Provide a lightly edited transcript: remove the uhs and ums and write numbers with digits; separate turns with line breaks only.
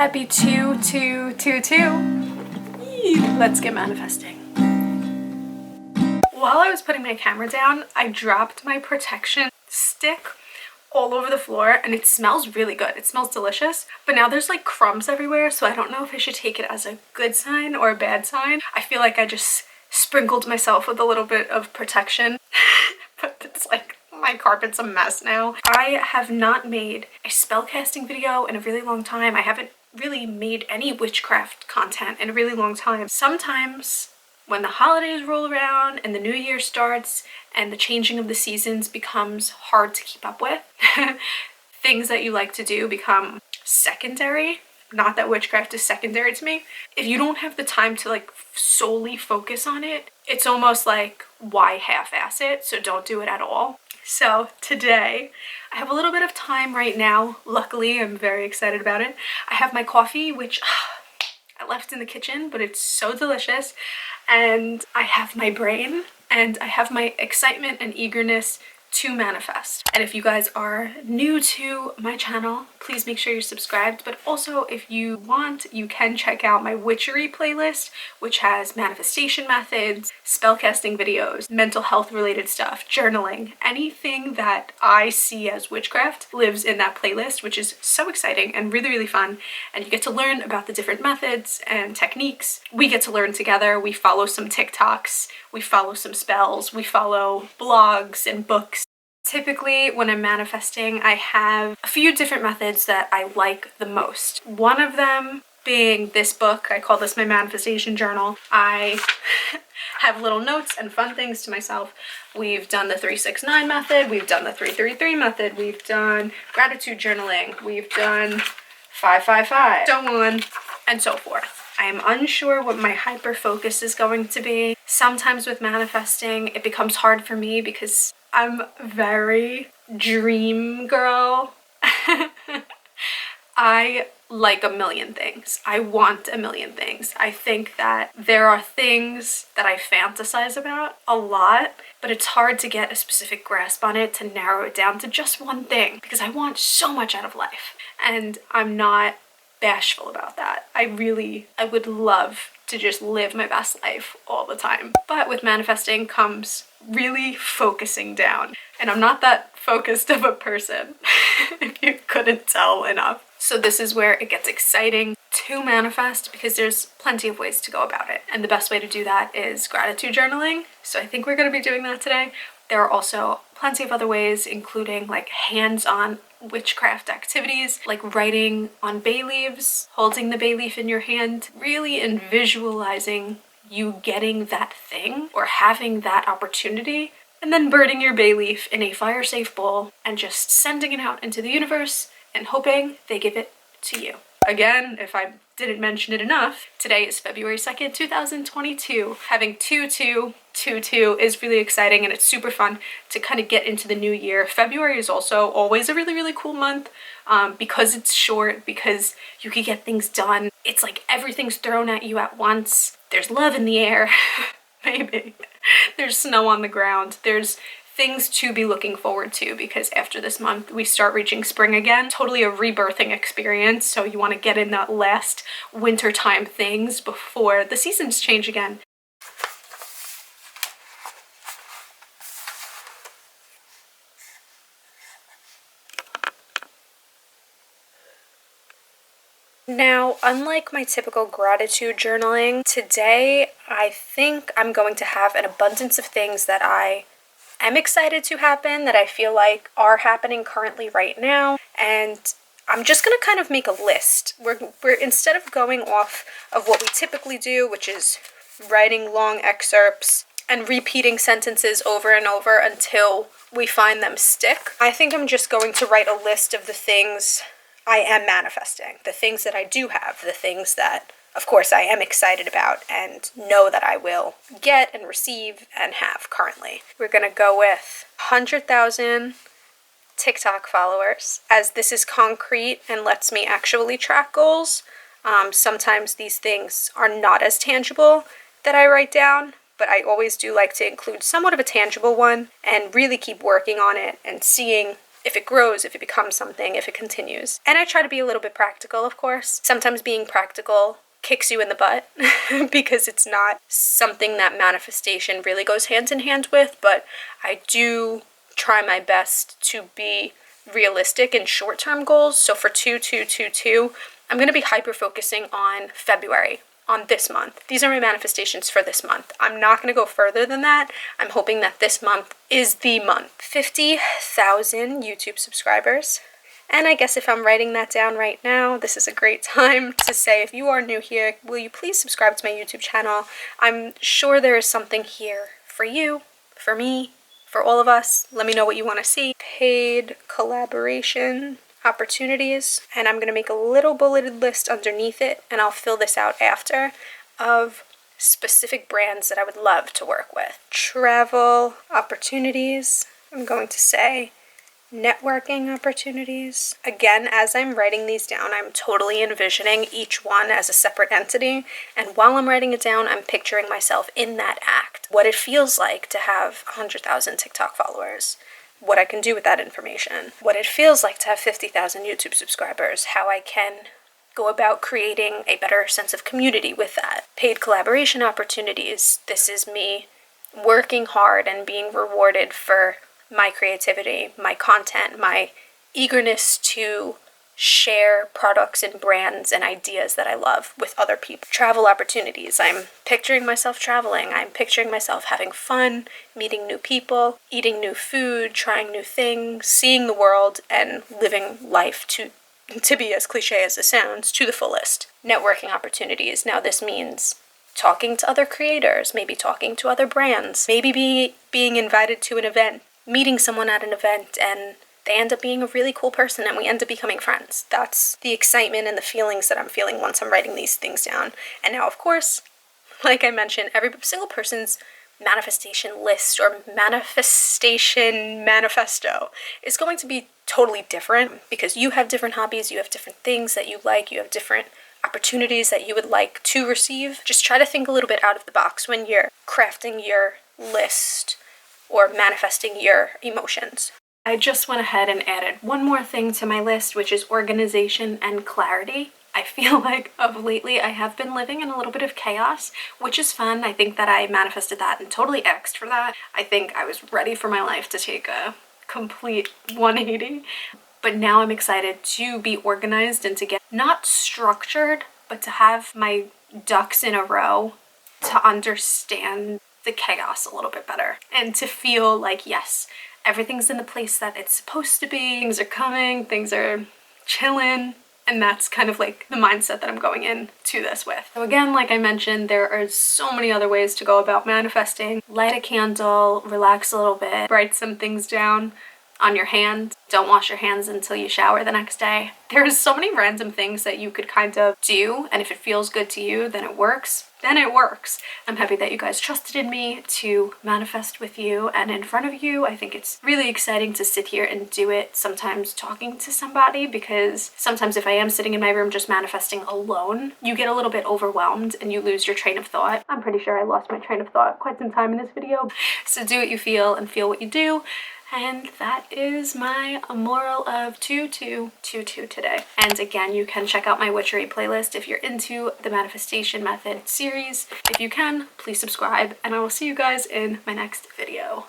Happy 2/2/2/2. Let's get manifesting. While I was putting my camera down, I dropped my protection stick all over the floor and it smells really good. It smells delicious, but now there's like crumbs everywhere, so I don't know if I should take it as a good sign or a bad sign. I feel like I just sprinkled myself with a little bit of protection, but it's like my carpet's a mess now. I have not made a spellcasting video in a really long time. I haven't really made any witchcraft content in a really long time. Sometimes when the holidays roll around and the new year starts and the changing of the seasons becomes hard to keep up with, things that you like to do become secondary. Not that witchcraft is secondary to me. If you don't have the time to like solely focus on it, it's almost like, why half-ass it? So don't do it at all. So today I have a little bit of time right now. Luckily, I'm very excited about it. I have my coffee, which I left in the kitchen, but it's so delicious. And I have my brain and I have my excitement and eagerness to manifest. And if you guys are new to my channel, please make sure you're subscribed. But also, if you want, you can check out my witchery playlist, which has manifestation methods, spellcasting videos, mental health related stuff, journaling. Anything that I see as witchcraft lives in that playlist, which is so exciting and really, really fun. And you get to learn about the different methods and techniques. We get to learn together. We follow some TikToks, we follow some spells, we follow blogs and books. Typically, when I'm manifesting, I have a few different methods that I like the most. One of them being this book. I call this my manifestation journal. I have little notes and fun things to myself. We've done the 369 method, we've done the 333 method, we've done gratitude journaling, we've done 555, so on and so forth. I am unsure what my hyper focus is going to be. Sometimes with manifesting, it becomes hard for me because I'm very dream girl. I like a million things. I want a million things. I think that there are things that I fantasize about a lot, but it's hard to get a specific grasp on it, to narrow it down to just one thing, because I want so much out of life. And I'm not bashful about that. I would love to just live my best life all the time. But with manifesting comes really focusing down. And I'm not that focused of a person, if you couldn't tell enough. So this is where it gets exciting to manifest, because there's plenty of ways to go about it. And the best way to do that is gratitude journaling. So I think we're going to be doing that today. There are also plenty of other ways, including like hands-on witchcraft activities, like writing on bay leaves, holding the bay leaf in your hand, really in visualizing you getting that thing or having that opportunity, and then burning your bay leaf in a fire-safe bowl and just sending it out into the universe and hoping they give it to you. Again, if I didn't mention it enough, today is February 2nd, 2022. Having 2/2/2/2 is really exciting, and it's super fun to kind of get into the new year. February is also always a really, really cool month because it's short, because you can get things done. It's like everything's thrown at you at once. There's love in the air, maybe. There's snow on the ground. There's things to be looking forward to, because after this month we start reaching spring again. Totally a rebirthing experience, so you want to get in that last wintertime things before the seasons change again. Now, unlike my typical gratitude journaling, today I think I'm going to have an abundance of things that I am excited to happen, that I feel like are happening currently right now, and I'm just gonna kind of make a list. We're instead of going off of what we typically do, which is writing long excerpts and repeating sentences over and over until we find them stick, I think I'm just going to write a list of the things I am manifesting, the things that I do have, the things that, of course, I am excited about and know that I will get and receive and have currently. We're gonna go with 100,000 TikTok followers, as this is concrete and lets me actually track goals. Sometimes these things are not as tangible that I write down, but I always do like to include somewhat of a tangible one and really keep working on it and seeing if it grows, if it becomes something, if it continues. And I try to be a little bit practical, of course. Sometimes being practical kicks you in the butt because it's not something that manifestation really goes hand in hand with, but I do try my best to be realistic in short-term goals. So for 2222, I'm going to be hyper-focusing on February, on this month. These are my manifestations for this month. I'm not going to go further than that. I'm hoping that this month is the month. 50,000 YouTube subscribers. And I guess if I'm writing that down right now, this is a great time to say, if you are new here, will you please subscribe to my YouTube channel? I'm sure there is something here for you, for me, for all of us. Let me know what you want to see. Paid collaboration opportunities. And I'm going to make a little bulleted list underneath it, and I'll fill this out after, of specific brands that I would love to work with. Travel opportunities. I'm going to say networking opportunities. Again, as I'm writing these down, I'm totally envisioning each one as a separate entity, and while I'm writing it down, I'm picturing myself in that act. What it feels like to have 100,000 TikTok followers, what I can do with that information, what it feels like to have 50,000 YouTube subscribers, how I can go about creating a better sense of community with that. Paid collaboration opportunities. This is me working hard and being rewarded for my creativity, my content, my eagerness to share products and brands and ideas that I love with other people. Travel opportunities. I'm picturing myself traveling. I'm picturing myself having fun, meeting new people, eating new food, trying new things, seeing the world, and living life to be as cliche as it sounds, to the fullest. Networking opportunities. Now this means talking to other creators, maybe talking to other brands, maybe being invited to an event, meeting someone at an event, and they end up being a really cool person and we end up becoming friends. That's the excitement and the feelings that I'm feeling once I'm writing these things down. And now, of course, like I mentioned, every single person's manifestation list or manifestation manifesto is going to be totally different, because you have different hobbies, you have different things that you like, you have different opportunities that you would like to receive. Just try to think a little bit out of the box when you're crafting your list or manifesting your emotions. I just went ahead and added one more thing to my list, which is organization and clarity. I feel like of lately I have been living in a little bit of chaos, which is fun. I think that I manifested that and totally asked for that. I think I was ready for my life to take a complete 180. But now I'm excited to be organized and to get not structured, but to have my ducks in a row, to understand the chaos a little bit better and to feel like, yes, everything's in the place that it's supposed to be. Things are coming, things are chilling. And that's kind of like the mindset that I'm going into this with. So again, like I mentioned, there are so many other ways to go about manifesting. Light a candle, relax a little bit, write some things down on your hand. Don't wash your hands until you shower the next day. There's so many random things that you could kind of do, and if it feels good to you, then it works. Then it works. I'm happy that you guys trusted in me to manifest with you and in front of you. I think it's really exciting to sit here and do it, sometimes talking to somebody, because sometimes if I am sitting in my room just manifesting alone, you get a little bit overwhelmed and you lose your train of thought. I'm pretty sure I lost my train of thought quite some time in this video. So do what you feel and feel what you do. And that is my moral of 2222 today. And again, you can check out my witchery playlist if you're into the manifestation method series. If you can, please subscribe, and I will see you guys in my next video.